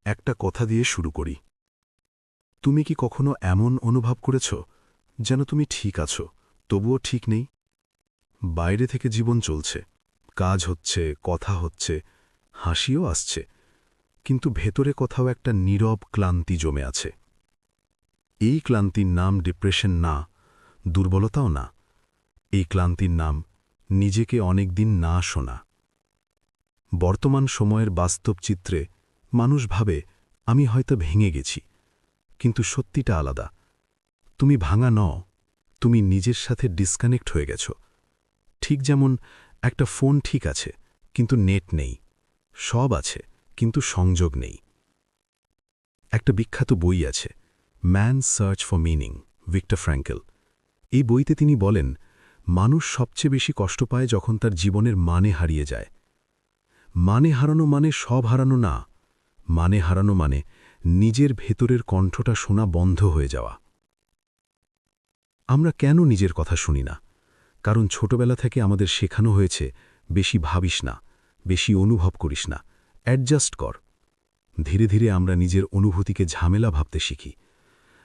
একটা কথা দিয়ে শুরু করি। তুমি কি কখনো এমন অনুভব করেছ যেন তুমি ঠিক আছো, তবুও ঠিক নেই? বাইরে থেকে জীবন চলছে, কাজ হচ্ছে, কথা হচ্ছে, হাসিও আসছে, কিন্তু ভেতরে কোথাও একটা নীরব ক্লান্তি জমে আছে। এই ক্লান্তির নাম ডিপ্রেশন না, দুর্বলতাও না। এই ক্লান্তির নাম নিজেকে অনেকদিন না শোনা। বর্তমান সময়ের বাস্তব চিত্রে মানুষ ভাবে আমি হয়তো ভেঙে গেছি, কিন্তু সত্যিটা আলাদা। তুমি ভাঙা নও, তুমি নিজের সাথে ডিসকানেক্ট হয়ে গেছ। ঠিক যেমন একটা ফোন ঠিক আছে, কিন্তু নেট নেই। সব আছে, কিন্তু সংযোগ নেই। একটা বিখ্যাত বই আছে, man search for meaning, Victor Frankl. এই বইতে তিনি বলেন, মানুষ সবচেয়ে বেশি কষ্ট পায় যখন তার জীবনের মানে হারিয়ে যায়। মানে হারানো মানে সব হারানো না, মানে হারানো মানে নিজের ভেতরের কণ্ঠটা শোনা বন্ধ হয়ে যাওয়া। আমরা কেন নিজের কথা শুনি না? কারণ ছোটবেলা থেকে আমাদের শেখানো হয়েছে, বেশি ভাবিস না, বেশি অনুভব করিস না, অ্যাডজাস্ট কর। ধীরে ধীরে আমরা নিজের অনুভূতিকে ঝামেলা ভাবতে শিখি,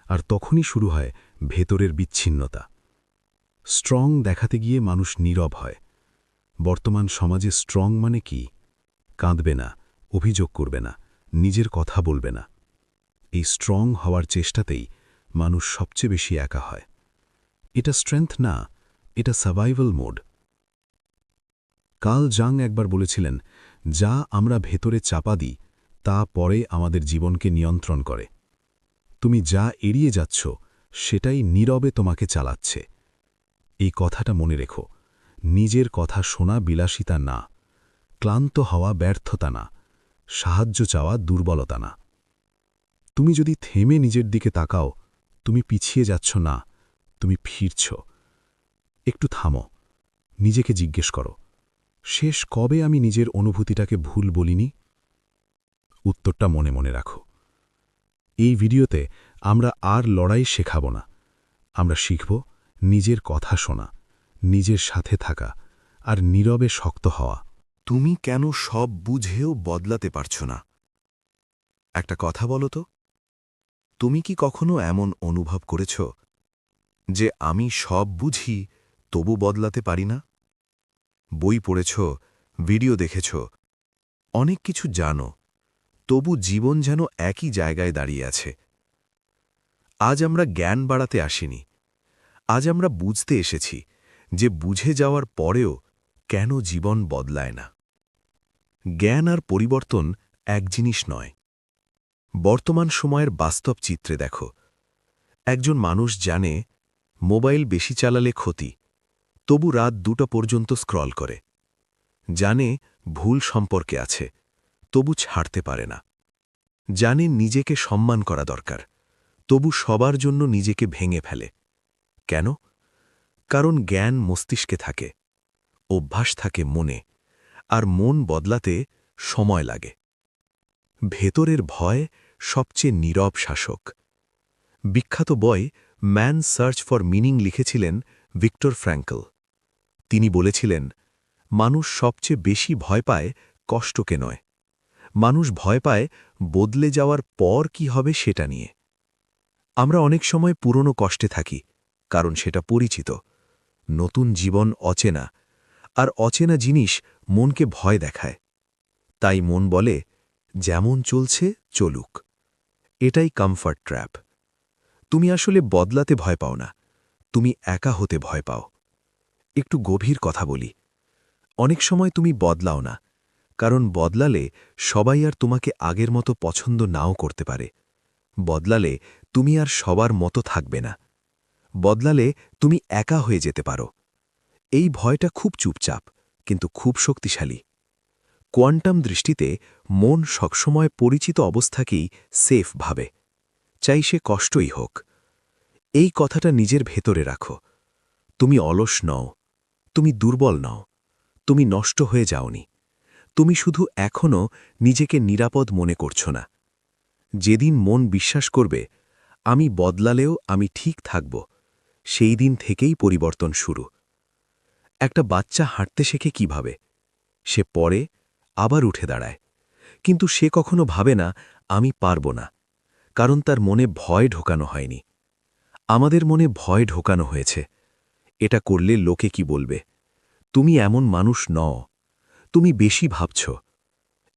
আর তখনই শুরু হয় ভেতরের বিচ্ছিন্নতা। স্ট্রং দেখাতে গিয়ে মানুষ নীরব হয়। বর্তমান সমাজে স্ট্রং মানে কি? কাঁদবে না, অভিযোগ করবে না, নিজের কথা বলবে না। এই স্ট্রং হওয়ার চেষ্টাতেই মানুষ সবচেয়ে বেশি একা হয়। এটা স্ট্রেংথ না, এটা সার্ভাইভাল মোড। কার্ল জাং একবার বলেছিলেন, যা আমরা ভেতরে চাপা দিই তা পরে আমাদের জীবনকে নিয়ন্ত্রণ করে। তুমি যা এড়িয়ে যাচ্ছ সেটাই নীরবে তোমাকে চালাচ্ছে। এই কথাটা মনে রেখো, নিজের কথা শোনা বিলাসিতা না, ক্লান্ত হওয়া ব্যর্থতা না, সাহায্য চাওয়া দুর্বলতা না। তুমি যদি থেমে নিজের দিকে তাকাও, তুমি পিছিয়ে যাচ্ছ না, তুমি ফিরছ। একটু থামো, নিজেকে জিজ্ঞেস করো, শেষ কবে আমি নিজের অনুভূতিটাকে ভুল বলিনি? উত্তরটা মনে মনে রাখো। এই ভিডিওতে আমরা আর লড়াই শেখাব না, আমরা শিখব নিজের কথা শোনা, নিজের সাথে থাকা, আর নীরবে শক্ত হওয়া। তুমি কেন সব বুঝেও বদলাতে পারছ না? একটা কথা বলো তো, তুমি কি কখনো এমন অনুভব করেছ যে আমি সব বুঝি তবু বদলাতে পারি না? বই পড়েছ, ভিডিও দেখেছ, অনেক কিছু জানো, তবু জীবন যেন একই জায়গায় দাঁড়িয়ে আছে। আজ আমরা জ্ঞান বাড়াতে আসিনি, আজ আমরা বুঝতে এসেছি যে বুঝে যাওয়ার পরেও কেন জীবন বদলায় না। জ্ঞান আর পরিবর্তন এক জিনিস নয়। বর্তমান সময়ের বাস্তব চিত্রে দেখো, একজন মানুষ জানে মোবাইল বেশি চালালে ক্ষতি, তবু রাত 2টা পর্যন্ত স্ক্রল করে। জানে ভুল সম্পর্কে আছে, তবু ছাড়তে পারে না। জানে নিজেকে সম্মান করা দরকার, তবু সবার জন্য নিজেকে ভেঙে ফেলে। কেন? কারণ জ্ঞান মস্তিষ্কে থাকে, অভ্যাস থাকে মনে, আর মন বদলাতে সময় লাগে। ভেতরের ভয় সবচেয়ে নীরব শাসক। বিখ্যাত বই ম্যান সার্চ ফর মিনিং লিখেছিলেন ভিক্টর ফ্র্যাঙ্কল। তিনি বলেছিলেন, মানুষ সবচেয়ে বেশি ভয় পায় কষ্টকে নয়, মানুষ ভয় পায় বদলে যাওয়ার পর কি হবে সেটা নিয়ে। আমরা অনেক সময় পুরনো কষ্টে থাকি, কারণ সেটা পরিচিত। নতুন জীবন অচেনা, আর অচেনা জিনিস মনকে ভয় দেখায়। তাই মন বলে, যেমন চলছে চলুক। এটাই কমফর্ট ট্র্যাপ। তুমি আসলে বদলাতে ভয় পাও না, তুমি একা হতে ভয় পাও। একটু গভীর কথা বলি, অনেক সময় তুমি বদলাও না, কারণ বদলালে সবাই আর তোমাকে আগের মতো পছন্দ নাও করতে পারে। বদলালে তুমি আর সবার মতো থাকবে না। বদলালে তুমি একা হয়ে যেতে পারো। এই ভয়টা খুব চুপচাপ, কিন্তু খুব শক্তিশালী। কোয়ান্টাম দৃষ্টিতে মন সবসময় পরিচিত অবস্থাকেই সেফ ভাবে, চাই সে কষ্টই হোক। এই কথাটা নিজের ভেতরে রাখো। তুমি অলস নও, তুমি দুর্বল নও, তুমি নষ্ট হয়ে যাওনি। তুমি শুধু এখনও নিজেকে নিরাপদ মনে করছ না। যেদিন মন বিশ্বাস করবে, আমি বদলালেও আমি ঠিক থাকব, সেই দিন থেকেই পরিবর্তন শুরু। একটা বাচ্চা হাঁটতে শেখে কিভাবে? সে পড়ে, আবার উঠে দাঁড়ায়। কিন্তু সে কখনো ভাবে না আমি পারব না, কারণ তার মনে ভয় ঢোকানো হয়নি। আমাদের মনে ভয় ঢোকানো হয়েছে, এটা করলে লোকে কি বলবে, তুমি এমন মানুষ নও, তুমি বেশি ভাবছ।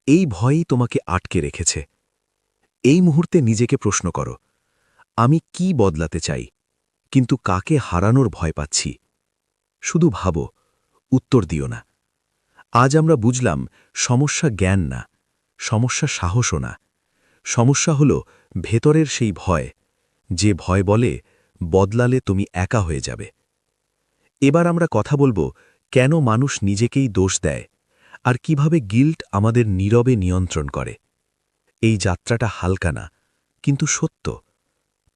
এই ভয়ই তোমাকে আটকে রেখেছে। এই মুহূর্তে নিজেকে প্রশ্ন করো, আমি কি বদলাতে চাই, কিন্তু কাকে হারানোর ভয় পাচ্ছি? শুধু ভাবো, উত্তর দিও না। আজ আমরা বুঝলাম সমস্যা জ্ঞান না, সমস্যা সাহসও না। সমস্যা হল ভেতরের সেই ভয়, যে ভয় বলে বদলালে তুমি একা হয়ে যাবে। এবার আমরা কথা বলবো কেন মানুষ নিজেকেই দোষ দেয় আর কিভাবে গিল্ট আমাদের নীরবে নিয়ন্ত্রণ করে। এই যাত্রাটা হালকা না, কিন্তু সত্য।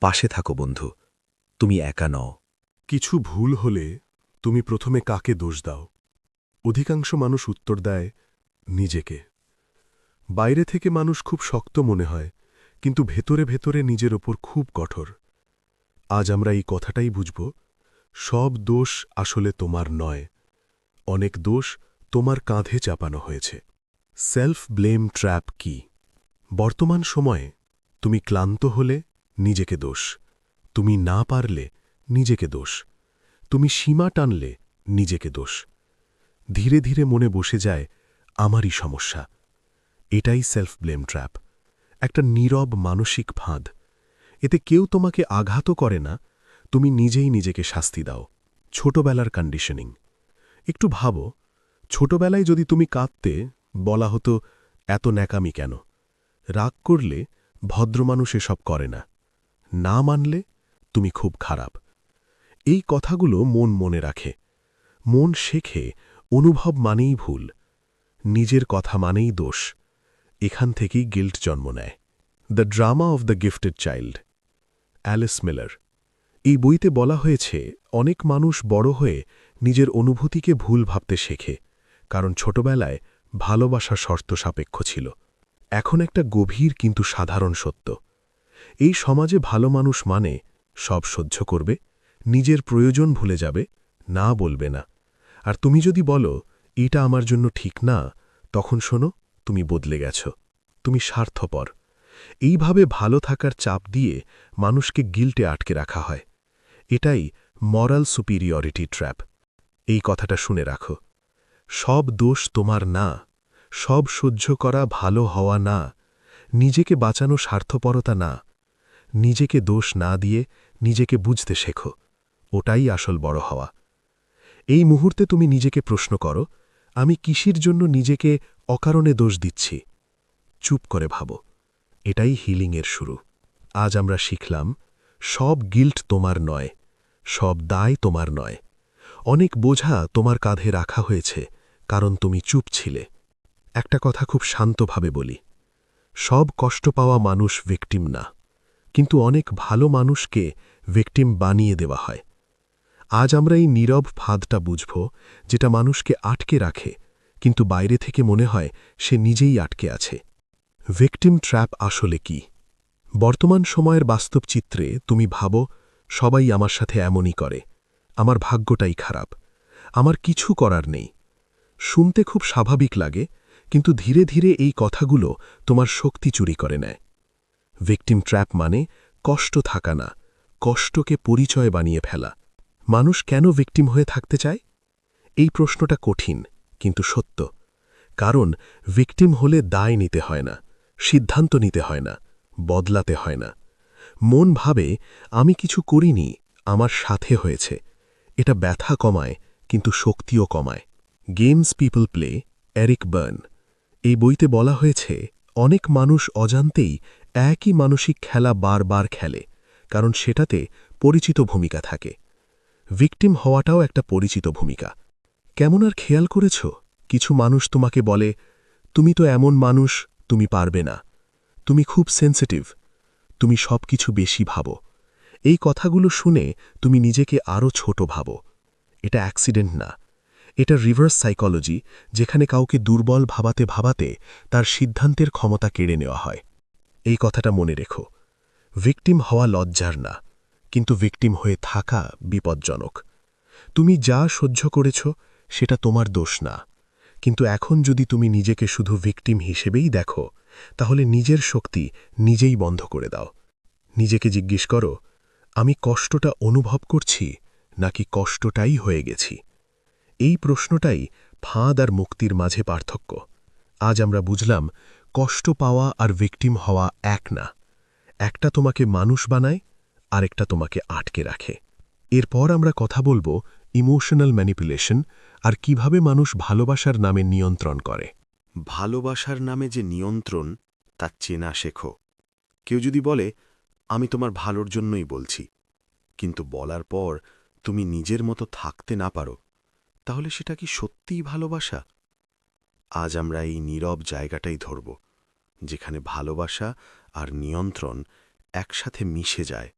পাশে থাকো বন্ধু, তুমি একা নও। কিছু ভুল হলে তুমি প্রথমে কাকে দোষ দাও? অধিকাংশ মানুষ উত্তর দেয় নিজেকে। বাইরে থেকে মানুষ খুব শক্ত মনে হয়, কিন্তু ভেতরে ভেতরে নিজের ওপর খুব কঠোর। আজ আমরা এই কথাটাই বুঝব, সব দোষ আসলে তোমার নয়, অনেক দোষ তোমার কাঁধে চাপানো হয়েছে। সেলফ ব্লেম ট্র্যাপ কি? বর্তমান সময়ে তুমি ক্লান্ত হলে নিজেকে দোষ, তুমি না পারলে নিজেকে দোষ, তুমি সীমা টানলে নিজেকে দোষ। ধীরে ধীরে মনে বসে যায় আমারই সমস্যা। এটাই সেলফ ব্লেম ট্র্যাপ, একটা নীরব মানসিক ফাঁদ। এতে কেউ তোমাকে আঘাতও করে না, তুমি নিজেই নিজেকে শাস্তি দাও। ছোটবেলার কন্ডিশনিং। একটু ভাবো, ছোটবেলায় যদি তুমি কাঁদতে, বলা হতো এত ন্যাকামি কেন? রাগ করলে ভদ্রমানুষ এসব করে না, না মানলে তুমি খুব খারাপ। এই কথাগুলো মন মনে রাখে। মন শেখে অনুভব মানেই ভুল, নিজের কথা মানেই দোষ। এখান থেকেই গিল্ট জন্ম নেয়। The drama of the gifted child, Alice Miller. এই বইতে বলা হয়েছে অনেক মানুষ বড় হয়ে নিজের অনুভূতিকে ভুল ভাবতে শেখে, কারণ ছোটবেলায় ভালোবাসা শর্ত সাপেক্ষ ছিল। এখন একটা গভীর কিন্তু সাধারণ সত্য, এই সমাজে ভালো মানুষ মানে সব সহ্য করবে, নিজের প্রয়োজন ভুলে যাবে, না বলবে না। আর তুমি যদি বলো এটা আমার জন্য ঠিক না, তখন শোনো, তুমি বদলে গেছ, তুমি স্বার্থপর। এইভাবে ভালো থাকার চাপ দিয়ে মানুষকে গিল্টে আটকে রাখা হয়। এটাই মরাল সুপিরিয়রিটি ট্র্যাপ। এই কথাটা শুনে রাখো, সব দোষ তোমার না, সব সহ্য করা ভালো হওয়া না, নিজেকে বাঁচানো স্বার্থপরতা না। নিজেকে দোষ না দিয়ে নিজেকে বুঝতে শেখো, ওটাই আসল বড় হওয়া। এই মুহূর্তে তুমি নিজেকে প্রশ্ন করো, আমি কিসের জন্য নিজেকে অকারণে দোষ দিচ্ছি? চুপ করে ভাবো, এটাই হিলিংয়ের শুরু। আজ আমরা শিখলাম, সব গিল্ট তোমার নয়, সব দায় তোমার নয়। অনেক বোঝা তোমার কাঁধে রাখা হয়েছে কারণ তুমি চুপ ছিলে। একটা কথা খুব শান্তভাবে বলি, সব কষ্ট পাওয়া মানুষ ভিকটিম না, কিন্তু অনেক ভালো মানুষকে ভিকটিম বানিয়ে দেওয়া হয়। আজ আমরা এই নীরব ফাঁদটা বুঝব, যেটা মানুষকে আটকে রাখে, কিন্তু বাইরে থেকে মনে হয় সে নিজেই আটকে আছে। ভিকটিম ট্র্যাপ আসলে কি? বর্তমান সময়ের বাস্তব চিত্রে তুমি ভাবো, সবাই আমার সাথে এমনই করে, আমার ভাগ্যটাই খারাপ, আমার কিছু করার নেই। শুনতে খুব স্বাভাবিক লাগে, কিন্তু ধীরে ধীরে এই কথাগুলো তোমার শক্তি চুরি করে নেয়। ভিকটিম ট্র্যাপ মানে কষ্ট থাকা না, কষ্টকে পরিচয় বানিয়ে ফেলা। মানুষ কেন ভিকটিম হয়ে থাকতে চায়? এই প্রশ্নটা কঠিন, কিন্তু সত্য। কারণ ভিকটিম হলে দায় নিতে হয় না, সিদ্ধান্ত নিতে হয় না, বদলাতে হয় না। মন ভাবে আমি কিছু করিনি, আমার সাথে হয়েছে। এটা ব্যথা কমায়, কিন্তু শক্তিও কমায়। Games people play, Eric Berne. এই বইতে বলা হয়েছে অনেক মানুষ অজান্তেই একই মানসিক খেলা বারবার খেলে, কারণ সেটাতে পরিচিত ভূমিকা থাকে। ভিকটিম হওয়াটাও একটা পরিচিত ভূমিকা। কেমন আর খেয়াল করেছ, কিছু মানুষ তোমাকে বলে, তুমি তো এমন মানুষ, তুমি পারবে না, তুমি খুব সেন্সিটিভ, তুমি সব কিছু বেশি ভাবো। এই কথাগুলো শুনে তুমি নিজেকে আরও ছোট ভাবো। এটা অ্যাক্সিডেন্ট না, এটা রিভার্স সাইকোলজি, যেখানে কাউকে দুর্বল ভাবাতে ভাবাতে তার সিদ্ধান্তের ক্ষমতা কেড়ে নেওয়া হয়। এই কথাটা মনে রেখো, ভিকটিম হওয়া লজ্জার না, কিন্তু ভিকটিম হয়ে থাকা বিপজ্জনক। তুমি যা সহ্য করেছ সেটা তোমার দোষ না, কিন্তু এখন যদি তুমি নিজেকে শুধু ভিকটিম হিসেবেই দেখো, তাহলে নিজের শক্তি নিজেই বন্ধ করে দাও। নিজেকে জিজ্ঞেস করো, আমি কষ্টটা অনুভব করছি নাকি কষ্টটাই হয়ে গেছি? এই প্রশ্নটাই ফাঁদ আর মুক্তির মাঝে পার্থক্য। আজ আমরা বুঝলাম, কষ্ট পাওয়া আর ভিকটিম হওয়া এক না। একটা তোমাকে মানুষ বানায়, আরেকটা তোমাকে আটকে রাখে। এরপর আমরা কথা বলবো ইমোশনাল ম্যানিপুলেশন আর কিভাবে মানুষ ভালোবাসার নামে নিয়ন্ত্রণ করে। ভালোবাসার নামে যে নিয়ন্ত্রণ, তা চেনা শেখো। কেউ যদি বলে, আমি তোমার ভালোর জন্যই বলছি, কিন্তু বলার পর তুমি নিজের মতো থাকতে না পারো, তাহলে সেটা কি সত্যিই ভালোবাসা? আজ আমরা এই নীরব জায়গাটাই ধরব, যেখানে ভালোবাসা আর নিয়ন্ত্রণ একসাথে মিশে যায়।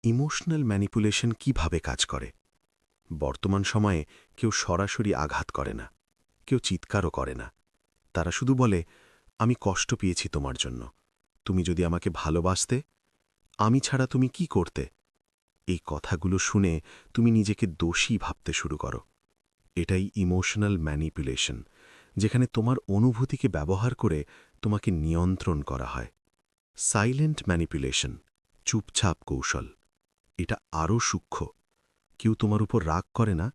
ইমোশনাল ম্যানিপুলেশন কিভাবে কাজ করে? বর্তমান সময়ে কেউ সরাসরি আঘাত করে না, কেউ চিৎকারও করে না। তারা শুধু বলে, আমি কষ্ট পেয়েছি তোমার জন্য, তুমি যদি আমাকে ভালোবাসতে, আমি ছাড়া তুমি কি করতে? এই কথাগুলো শুনে তুমি নিজেকে দোষী ভাবতে শুরু করো। এটাই ইমোশনাল ম্যানিপুলেশন, যেখানে তোমার অনুভূতিকে ব্যবহার করে তোমাকে নিয়ন্ত্রণ করা হয়। সাইলেন্ট ম্যানিপুলেশন, চুপচাপ কৌশল। এটা আরও সূক্ষ্ম। কেউ তোমার উপর রাগ করে না,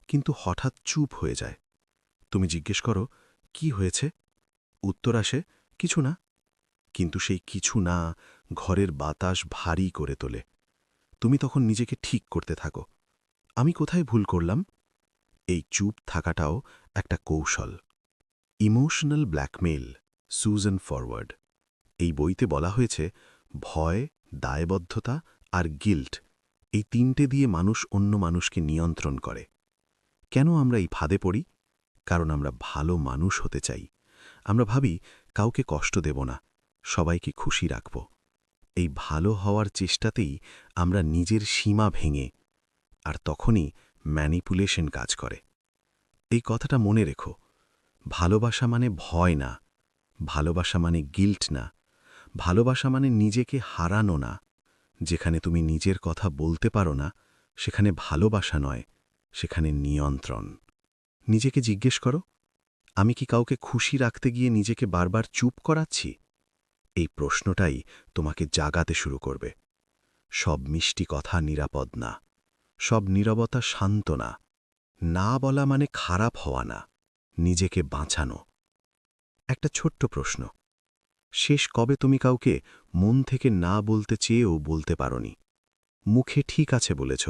কিন্তু হঠাৎ চুপ হয়ে যায়। তুমি জিজ্ঞেস করো, কি হয়েছে? উত্তর আসে, কিছু না। কিন্তু সেই কিছু না ঘরের বাতাস ভারী করে তোলে। তুমি তখন নিজেকে ঠিক করতে থাকো, আমি কোথায় ভুল করলাম? এই চুপ থাকাটাও একটা কৌশল। Emotional blackmail, Susan Forward. এই বইতে বলা হয়েছে, ভয়, দায়বদ্ধতা আর গিল্ট, এই তিনটে দিয়ে মানুষ অন্য মানুষকে নিয়ন্ত্রণ করে। কেন আমরা এই ফাঁদে পড়ি? কারণ আমরা ভালো মানুষ হতে চাই। আমরা ভাবি, কাউকে কষ্ট দেব না, সবাইকে খুশি রাখব। এই ভালো হওয়ার চেষ্টাতেই আমরা নিজের সীমা ভেঙে, আর তখনই ম্যানিপুলেশন কাজ করে। এই কথাটা মনে রেখো, ভালোবাসা মানে ভয় না, ভালোবাসা মানে গিল্ট না, ভালোবাসা মানে নিজেকে হারানো না। যেখানে তুমি নিজের কথা বলতে পারো না, সেখানে ভালোবাসা নয়, সেখানে নিয়ন্ত্রণ। নিজেকে জিজ্ঞেস করো, আমি কি কাউকে খুশি রাখতে গিয়ে নিজেকে বারবার চুপ করাচ্ছি? এই প্রশ্নটাই তোমাকে জাগাতে শুরু করবে। সব মিষ্টি কথা নিরাপদ না, সব নীরবতা শান্ত না। না বলা মানে খারাপ হওয়া না, নিজেকে বাঁচানো। একটা ছোট্ট প্রশ্ন, শেষ কবে তুমি কাউকে মন থেকে না বলতে চেয়েও বলতে পারোনি? মুখে ঠিক আছে বলেছ,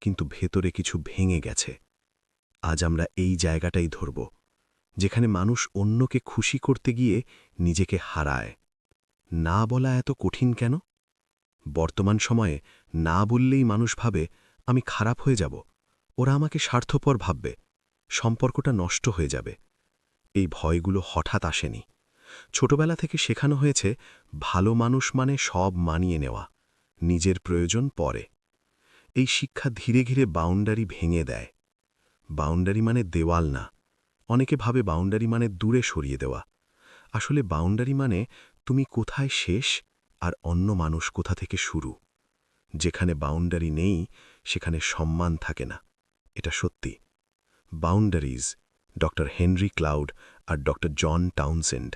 কিন্তু ভেতরে কিছু ভেঙে গেছে। আজ আমরা এই জায়গাটাই ধরব, যেখানে মানুষ অন্যকে খুশি করতে গিয়ে নিজেকে হারায়। না বলা এত কঠিন কেন? বর্তমান সময়ে না বললেই মানুষ ভাবে, আমি খারাপ হয়ে যাব, ওরা আমাকে স্বার্থপর ভাববে, সম্পর্কটা নষ্ট হয়ে যাবে। এই ভয়গুলো হঠাৎ আসেনি। ছোটবেলা থেকে শেখানো হয়েছে, ভালো মানুষ মানে সব মানিয়ে নেওয়া, নিজের প্রয়োজন পরে। এই শিক্ষা ধীরে ধীরে বাউন্ডারি ভেঙে দেয়। বাউন্ডারি মানে দেওয়াল না। অনেকে ভাবে বাউন্ডারি মানে দূরে সরিয়ে দেওয়া। আসলে বাউন্ডারি মানে তুমি কোথায় শেষ আর অন্য মানুষ কোথা থেকে শুরু। যেখানে বাউন্ডারি নেই, সেখানে সম্মান থাকে না। এটা সত্যি। বাউন্ডারিজ, ডক্টর হেনরি ক্লাউড আর ডক্টর জন টাউনসেন্ড।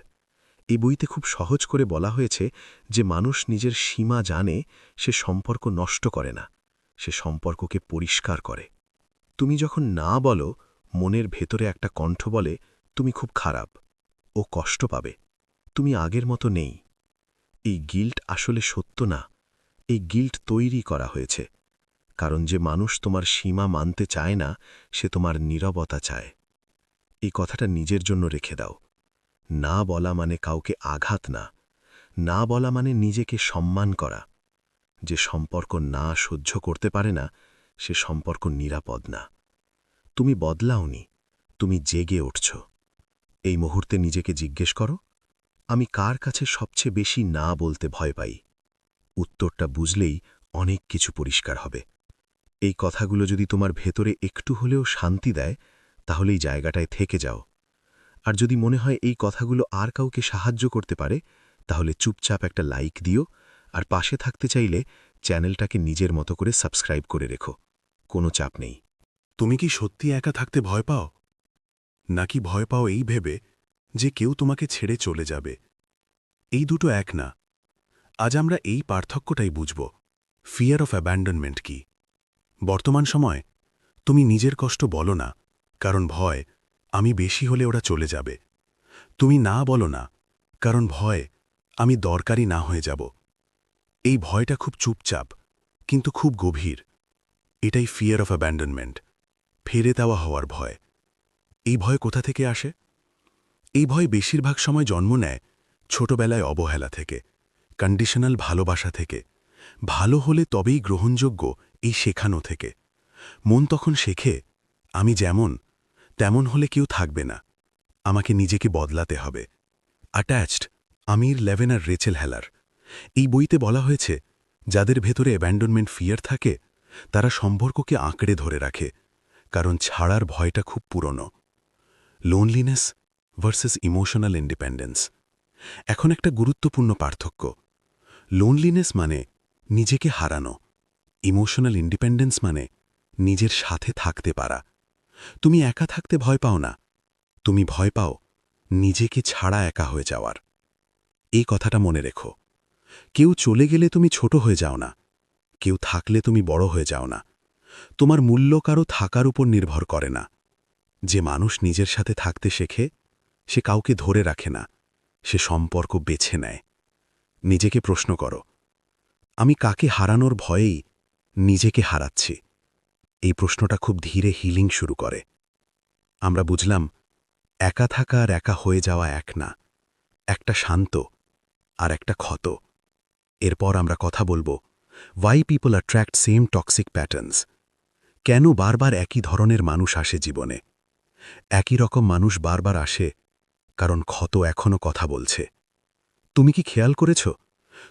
এই বইতে খুব সহজ করে বলা হয়েছে যে মানুষ নিজের সীমা জানে, সে সম্পর্ক নষ্ট করে না, সে সম্পর্ককে পরিষ্কার করে। তুমি যখন না বলো, মনের ভেতরে একটা কণ্ঠ বলে, তুমি খুব খারাপ, ও কষ্ট পাবে, তুমি আগের মতো নেই। এই গিল্ট আসলে সত্য না, এই গিল্ট তৈরি করা হয়েছে। কারণ যে মানুষ তোমার সীমা মানতে চায় না, সে তোমার নীরবতা চায়। এই কথাটা নিজের জন্য রেখে দাও। না বলা মানে কাউকে আঘাত না, না বলা মানে নিজেকে সম্মান করা। যে সম্পর্ক না সহ্য করতে পারে না, সে সম্পর্ক নিরাপদ না। তুমি বদলাওনি, তুমি জেগে উঠছ। এই মুহূর্তে নিজেকে জিজ্ঞেস করো, আমি কার কাছে সবচেয়ে বেশি না বলতে ভয় পাই? উত্তরটা বুঝলেই অনেক কিছু পরিষ্কার হবে। এই কথাগুলো যদি তোমার ভেতরে একটু হলেও শান্তি দেয়, তাহলে এই জায়গাটায় থেকে যাও। আর যদি মনে হয় এই কথাগুলো আর কাউকে সাহায্য করতে পারে, তাহলে চুপচাপ একটা লাইক দিও, আর পাশে থাকতে চাইলে চ্যানেলটাকে নিজের মতো করে সাবস্ক্রাইব করে রেখো। কোনো চাপ নেই। তুমি কি সত্যি একা থাকতে ভয় পাও? নাকি ভয় পাও এই ভেবে যে কেউ তোমাকে ছেড়ে চলে যাবে? এই দুটো এক না। আজ আমরা এই পার্থক্যটাই বুঝব। ফিয়ার অফ অ্যাব্যান্ডনমেন্ট কি। বর্তমান সময় তুমি নিজের কষ্ট বলো না, কারণ ভয় আমি বেশি হলে ওরা চলে যাবে। তুমি না বলো না, কারণ ভয় আমি দরকারি না হয়ে যাব। এই ভয়টা খুব চুপচাপ, কিন্তু খুব গভীর। এটাই ফিয়ার অফ অ্যাব্যান্ডনমেন্ট, ফেরে দেওয়া হওয়ার ভয়। এই ভয় কোথা থেকে আসে? এই ভয় বেশিরভাগ সময় জন্ম নেয় ছোটবেলায় অবহেলা থেকে, কন্ডিশনাল ভালোবাসা থেকে, ভালো হলে তবেই গ্রহণযোগ্য এই শেখানো থেকে। মন তখন শেখে, আমি যেমন তেমন হলে কেউ থাকবে না, আমাকে নিজেকে বদলাতে হবে। অ্যাটাচড, আমির লেভেন আর রেচেল হেলার। এই বইতে বলা হয়েছে, যাদের ভেতরে অ্যাব্যান্ডনমেন্ট ফিয়ার থাকে তারা সম্পর্ককে আঁকড়ে ধরে রাখে, কারণ ছাড়ার ভয়টা খুব পুরনো। Loneliness versus emotional independence. এখন একটা গুরুত্বপূর্ণ পার্থক্য। লোনলিনেস মানে নিজেকে হারানো, ইমোশনাল ইন্ডিপেন্ডেন্স মানে নিজের সাথে থাকতে পারা। তুমি একা থাকতে ভয় পাও না, তুমি ভয় পাও নিজেকে ছাড়া একা হয়ে যাওয়ার। এই কথাটা মনে রেখো। কেউ চলে গেলে তুমি ছোট হয়ে যাও না, কেউ থাকলে তুমি বড় হয়ে যাও না। তোমার মূল্য কারো থাকার উপর নির্ভর করে না। যে মানুষ নিজের সাথে থাকতে শেখে সে কাউকে ধরে রাখে না, সে সম্পর্ক বেছে নেয়। নিজেকে প্রশ্ন করো, আমি কাকে হারানোর ভয়েই নিজেকে হারাচ্ছি? এই প্রশ্নটা খুব ধীরে হিলিং শুরু করে। আমরা বুঝলাম, একা থাকা আর একা হয়ে যাওয়া এক না, একটা শান্ত আর একটা ক্ষত। এরপর আমরা কথা বলবো, why people attract same toxic patterns. কেন বারবার একই ধরনের মানুষ আসে জীবনে? একই রকম মানুষ বারবার আসে কারণ ক্ষত এখনও কথা বলছে। তুমি কি খেয়াল করেছ,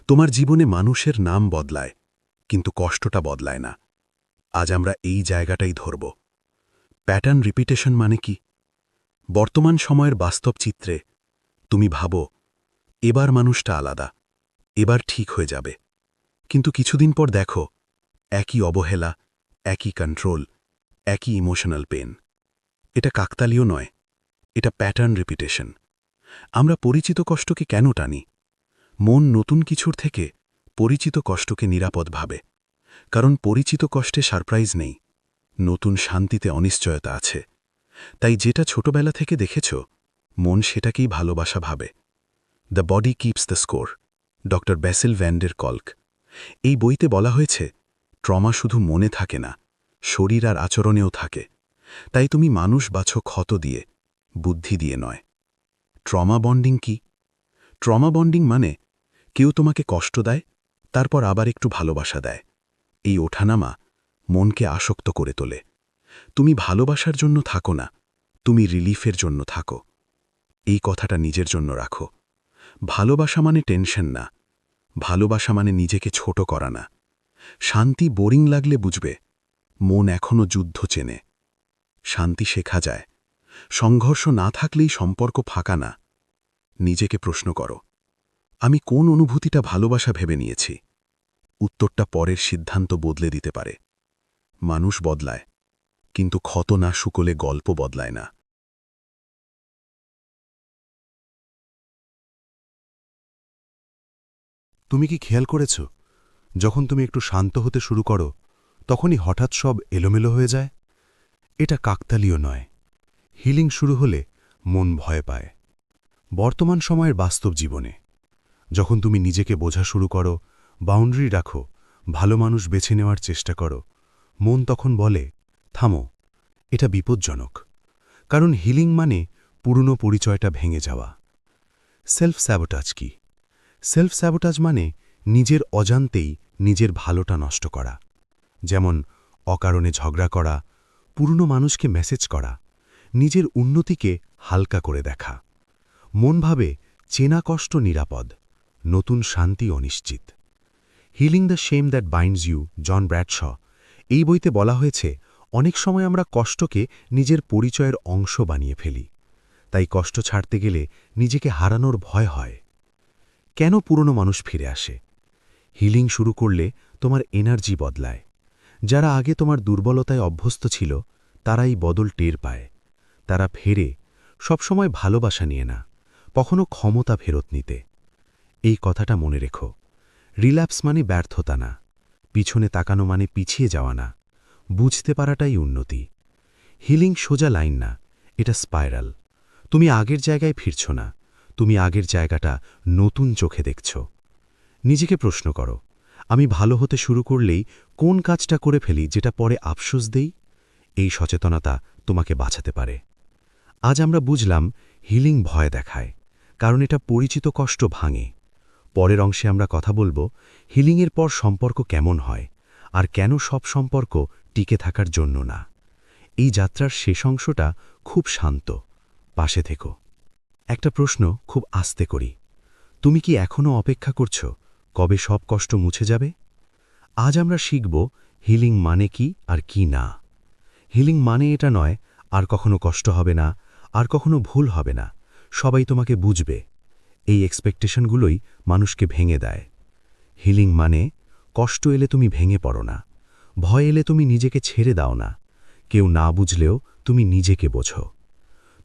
তোমার জীবনে মানুষের নাম বদলায়, কিন্তু কষ্টটা বদলায় না? আজ আমরা এই জায়গাটাই ধরব। প্যাটার্ন রিপিটেশন মানে কি? বর্তমান সময়ের বাস্তব চিত্রে তুমি ভাবো, এবার মানুষটা আলাদা, এবার ঠিক হয়ে যাবে। কিন্তু কিছুদিন পর দেখো, একই অবহেলা, একই কন্ট্রোল, একই ইমোশনাল পেন। এটা কাকতালীয় নয়, এটা প্যাটার্ন রিপিটেশন। আমরা পরিচিত কষ্টকে কেন টানি? মন নতুন কিছুর থেকে পরিচিত কষ্টকে নিরাপদ ভাবে, কারণ পরিচিত কষ্টে সারপ্রাইজ নেই, নতুন শান্তিতে অনিশ্চয়তা আছে। তাই যেটা ছোটবেলা থেকে দেখেছ, মন সেটাকেই ভালোবাসা ভাবে। The body keeps the score, doctor Bessel van der Kolk. এই বইতে বলা হয়েছে, ট্রমা শুধু মনে থাকে না, শরীর আর আচরণেও থাকে। তাই তুমি মানুষ বাছো ক্ষত দিয়ে, বুদ্ধি দিয়ে নয়। ট্রমা বন্ডিং কি? ট্রমা বন্ডিং মানে কেউ তোমাকে কষ্ট দেয়, তারপর আবার একটু ভালোবাসা দেয়। এই ওঠানামা মনকে আসক্ত করে তোলে। তুমি ভালোবাসার জন্য থাকো না, তুমি রিলিফের জন্য থাকো। এই কথাটা নিজের জন্য রাখো। ভালোবাসা মানে টেনশন না, ভালোবাসা মানে নিজেকে ছোট করা না। শান্তি বোরিং লাগলে বুঝবে, মন এখনও যুদ্ধ চেনে। শান্তি শেখা যায়, সংঘর্ষ না থাকলেই সম্পর্ক ফাঁকা না। নিজেকে প্রশ্ন করো, আমি কোন অনুভূতিটা ভালোবাসা ভেবে নিয়েছি? উত্তরটা পরের সিদ্ধান্ত বদলে দিতে পারে। মানুষ বদলায়, কিন্তু ক্ষত না শুকলে গল্প বদলায় না। তুমি কি খেয়াল করেছ, যখন তুমি একটু শান্ত হতে শুরু করো তখনই হঠাৎ সব এলোমেলো হয়ে যায়? এটা কাকতালীয় নয়। হিলিং শুরু হলে মন ভয় পায়। বর্তমান সময়ের বাস্তব জীবনে যখন তুমি নিজেকে বোঝা শুরু করো, বাউন্ডারি রাখো, ভালো মানুষ বেছে নেওয়ার চেষ্টা করো, মন তখন বলে, থামো, এটা বিপজ্জনক। কারণ হিলিং মানে পুরনো পরিচয়টা ভেঙে যাওয়া। সেলফ স্যাবোটাজ কি? সেলফ স্যাবোটাজ মানে নিজের অজান্তেই নিজের ভালোটা নষ্ট করা। যেমন অকারণে ঝগড়া করা, পুরনো মানুষকে মেসেজ করা, নিজের উন্নতিকে হালকা করে দেখা। মন ভাবে চেনা কষ্ট নিরাপদ, নতুন শান্তি অনিশ্চিত। Healing the shame that binds you, John Bradshaw. এই বইতে বলা হয়েছে, অনেক সময় আমরা কষ্টকে নিজের পরিচয়ের অংশ বানিয়ে ফেলি। তাই কষ্ট ছাড়তে গেলে নিজেকে হারানোর ভয় হয়। কেন পুরনো মানুষ ফিরে আসে? হিলিং শুরু করলে তোমার এনার্জি বদলায়। যারা আগে তোমার দুর্বলতায় অভ্যস্ত ছিল তারাই বদল টের পায়। তারা ফেরে, সবসময় ভালোবাসা নিয়ে না, কখনো ক্ষমতা ফেরত নিতে। এই কথাটা মনে রেখো। রিল্যাপস মানে ব্যর্থতা না, পিছনে তাকানো মানে পিছিয়ে যাওয়া না, বুঝতে পারাটাই উন্নতি। হিলিং সোজা লাইন না, এটা স্পাইরাল। তুমি আগের জায়গায় ফিরছ না, তুমি আগের জায়গাটা নতুন চোখে দেখছ। নিজেকে প্রশ্ন করো, আমি ভালো হতে শুরু করলেই কোন কাজটা করে ফেলি যেটা পরে আফসোস দেই? এই সচেতনতা তোমাকে বাঁচাতে পারে। আজ আমরা বুঝলাম হিলিং ভয় দেখায়, কারণ এটা পরিচিত কষ্ট ভাঙে। পরের অংশে আমরা কথা বলবো হিলিংয়ের পর সম্পর্ক কেমন হয়, আর কেন সব সম্পর্ক টিকে থাকার জন্য না। এই যাত্রার শেষ অংশটা খুব শান্ত, পাশে থেকো। একটা প্রশ্ন খুব আস্তে করি, তুমি কি এখনও অপেক্ষা করছো কবে সব কষ্ট মুছে যাবে? আজ আমরা শিখব হিলিং মানে কি আর কি না। হিলিং মানে এটা নয় আর কখনো কষ্ট হবে না, আর কখনো ভুল হবে না, সবাই তোমাকে বুঝবে। এই এক্সপেকটেশনগুলোই মানুষকে ভেঙে দেয়। হিলিং মানে কষ্ট এলে তুমি ভেঙে পড়ো না, ভয় এলে তুমি নিজেকে ছেড়ে দাও না, কেউ না বুঝলেও তুমি নিজেকে বোঝো।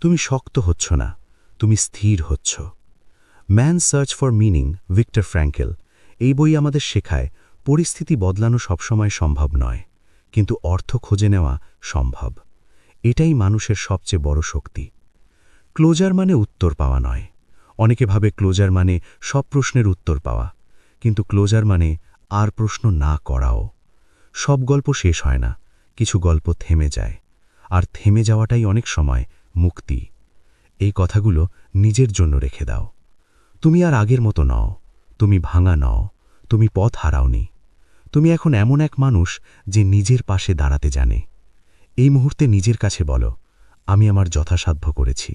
তুমি শক্ত হচ্ছ না, তুমি স্থির হচ্ছ। Man search for meaning, Victor Frankl. এই বই আমাদের শেখায় পরিস্থিতি বদলানো সবসময় সম্ভব নয়, কিন্তু অর্থ খুঁজে নেওয়া সম্ভব। এটাই মানুষের সবচেয়ে বড় শক্তি। ক্লোজার মানে উত্তর পাওয়া নয়। অনেকে ভাবে ক্লোজার মানে সব প্রশ্নের উত্তর পাওয়া, কিন্তু ক্লোজার মানে আর প্রশ্ন না করাও। সব গল্প শেষ হয় না, কিছু গল্প থেমে যায়, আর থেমে যাওয়াটাই অনেক সময় মুক্তি। এই কথাগুলো নিজের জন্য রেখে দাও। তুমি আর আগের মতো নও, তুমি ভাঙা নও, তুমি পথ হারাওনি। তুমি এখন এমন এক মানুষ যে নিজের পাশে দাঁড়াতে জানে। এই মুহূর্তে নিজের কাছে বলো, আমি আমার যথাসাধ্য করেছি।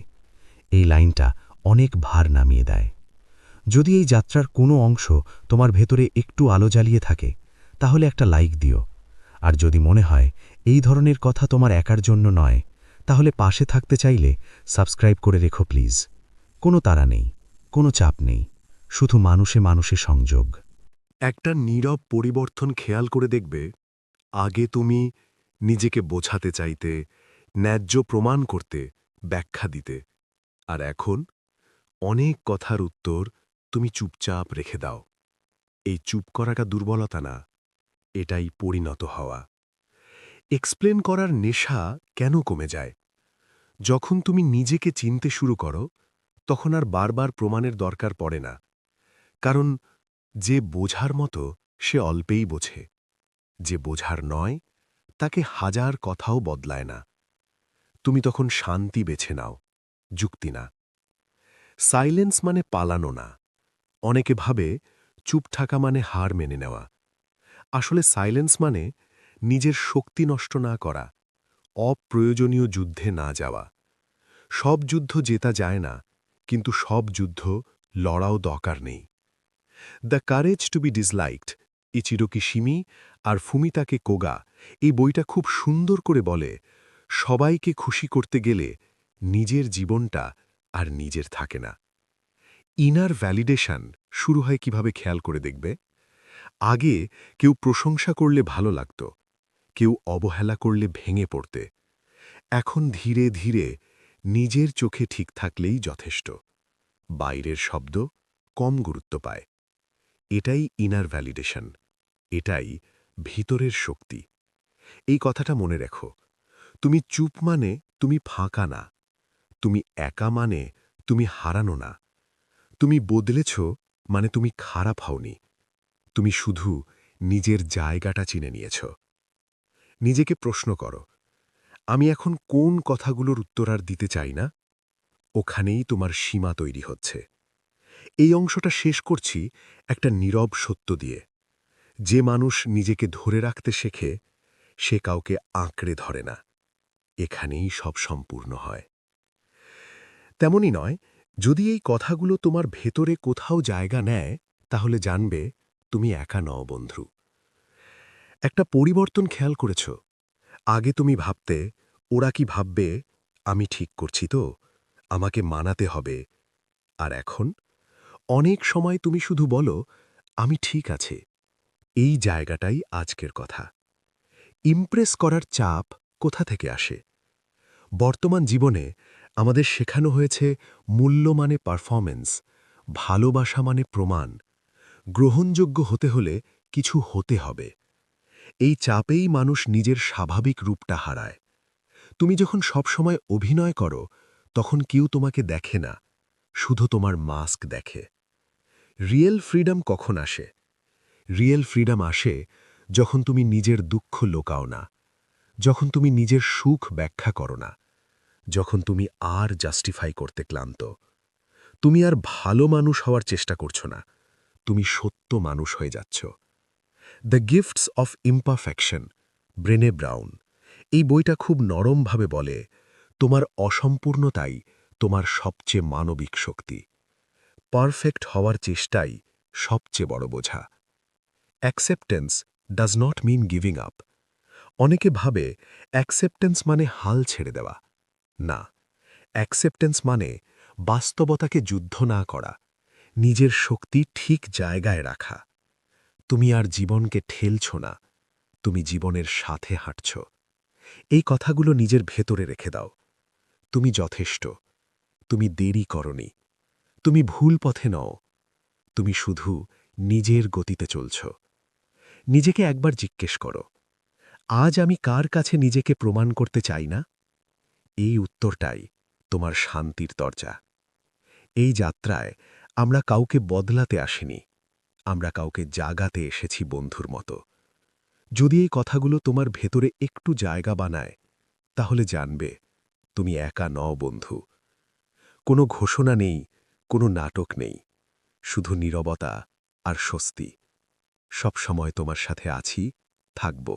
এই লাইনটা অনেক ভার নামিয়ে দেয়। যদি এই যাত্রার কোনো অংশ তোমার ভেতরে একটু আলো জ্বালিয়ে থাকে, তাহলে একটা লাইক দিও। আর যদি মনে হয় এই ধরনের কথা তোমার একার জন্য নয়, তাহলে পাশে থাকতে চাইলে সাবস্ক্রাইব করে রেখো প্লিজ। কোনো তাড়া নেই, কোনো চাপ নেই, শুধু মানুষে মানুষে সংযোগ। একটা নীরব পরিবর্তন খেয়াল করে দেখবে, আগে তুমি নিজেকে বোঝাতে চাইতে, ন্যায্য প্রমাণ করতে, ব্যাখ্যা দিতে, আর এখন অনেক কথার উত্তর তুমি চুপচাপ রেখে দাও। এই চুপ করাটা দুর্বলতা না, এটাই পরিণত হওয়া। এক্সপ্লেন করার নেশা কেন কমে যায়? যখন তুমি নিজেকে চিনতে শুরু করো, তখন আর বারবার প্রমাণের দরকার পড়ে না। কারণ যে বোঝার মতো সে অল্পেই বোঝে, যে বোঝার নয় তাকে হাজার কথাও বদলায় না। তুমি তখন শান্তি বেছে নাও, যুক্তি না। সাইলেন্স মানে পালানো না। অনেকে ভাবে চুপ থাকা মানে হার মেনে নেওয়া। আসলে সাইলেন্স মানে নিজের শক্তি নষ্ট না করা, অপ্রয়োজনীয় যুদ্ধে না যাওয়া। সব যুদ্ধ জেতা যায় না, কিন্তু সব যুদ্ধ লড়াও দরকার নেই। The courage to be disliked, Ichiro Kishimi আর ফুমিতাকে কোগা এই বইটা খুব সুন্দর করে বলে, সবাইকে খুশি করতে গেলে নিজের জীবনটা আর নিজের থাকে না। ইনার ভ্যালিডেশন শুরু হয় কিভাবে খেয়াল করে দেখবে। আগে কেউ প্রশংসা করলে ভালো লাগত, কেউ অবহেলা করলে ভেঙে পড়তে। এখন ধীরে ধীরে নিজের চোখে ঠিক থাকলেই যথেষ্ট। বাইরের শব্দ কম গুরুত্ব পায়। এটাই ইনার ভ্যালিডেশন, এটাই ভিতরের শক্তি। এই কথাটা মনে রেখো, তুমি চুপ মানে তুমি ফাঁকা না, তুমি একা মানে তুমি হারানো না, তুমি বদলেছ মানে তুমি খারাপ হওনি, তুমি শুধু নিজের জায়গাটা চিনে নিয়েছ। নিজেকে প্রশ্ন করো, আমি এখন কোন কথাগুলোর উত্তর আর দিতে চাই না? ওখানেই তোমার সীমা তৈরি হচ্ছে। এই অংশটা শেষ করছি একটা নীরব সত্য দিয়ে। যে মানুষ নিজেকে ধরে রাখতে শেখে, সে কাউকে আঁকড়ে ধরে না। এখানেই সব সম্পূর্ণ হয়। তেমনি নয়, যদি এই কথাগুলো তোমার ভেতরে কোথাও জায়গা নেয়, তাহলে জানবে তুমি একা নও বন্ধু। একটা পরিবর্তন খেয়াল করেছ? আগে তুমি ভাবতে, ওরা কি ভাববে, আমি ঠিক করছি তো, আমাকে মানাতে হবে। আর এখন অনেক সময় তুমি শুধু বলো, আমি ঠিক আছে। এই জায়গাটাই আজকের কথা। ইমপ্রেস করার চাপ কোথা থেকে আসে? বর্তমান জীবনে আমাদের শেখানো হয়েছে মূল্য মানে পারফরম্যান্স, ভালোবাসা মানে প্রমাণ। গ্রহণযোগ্য হতে হলে কিছু হতে হবে। এই চাপেই মানুষ নিজের স্বাভাবিক রূপটা হারায়। তুমি যখন সবসময় অভিনয় করো, তখন কেউ তোমাকে দেখে না, শুধু তোমার মাস্ক দেখে। রিয়েল ফ্রিডম কখন আসে? রিয়েল ফ্রিডম আসে যখন তুমি নিজের দুঃখ লোকাও না, যখন তুমি নিজের সুখ ব্যাখ্যা করো না, যখন তুমি আর জাস্টিফাই করতে ক্লান্ত। তুমি আর ভালো মানুষ হওয়ার চেষ্টা করছো না, তুমি সত্য মানুষ হয়ে যাচ্ছ। দ্য গিফটস অফ ইমপারফেকশন, ব্রেনে ব্রাউন। এই বইটা খুব নরমভাবে বলে, তোমার অসম্পূর্ণতাই তোমার সবচেয়ে মানবিক শক্তি। পারফেক্ট হওয়ার চেষ্টাই সবচেয়ে বড় বোঝা। Acceptance does not mean giving up. অনেকে ভাবে অ্যাকসেপ্টেন্স মানে হাল ছেড়ে দেওয়া। না, অ্যাকসেপ্টেন্স মানে বাস্তবতাকে যুদ্ধ না করা, নিজের শক্তি ঠিক জায়গায় রাখা। তুমি আর জীবনকে ঠেলছ না, তুমি জীবনের সাথে হাঁটছ। এই কথাগুলো নিজের ভেতরে রেখে দাও। তুমি যথেষ্ট, তুমি দেরি করনি, তুমি ভুল পথে নও, তুমি শুধু নিজের গতিতে চলছ। নিজেকে একবার জিজ্ঞেস করো, আজ আমি কার কাছে নিজেকে প্রমাণ করতে চাই না? এই উত্তরটাই তোমার শান্তির দরজা। এই যাত্রায় আমরা কাউকে বদলাতে আসিনি, আমরা কাউকে জাগাতে এসেছি বন্ধুর মতো। যদি এই কথাগুলো তোমার ভেতরে একটু জায়গা বানায়, তাহলে জানবে তুমি একা নও বন্ধু। কোনো ঘোষণা নেই, কোনো নাটক নেই, শুধু নীরবতা আর স্বস্তি। সব সময় তোমার সাথে আছি, থাকব।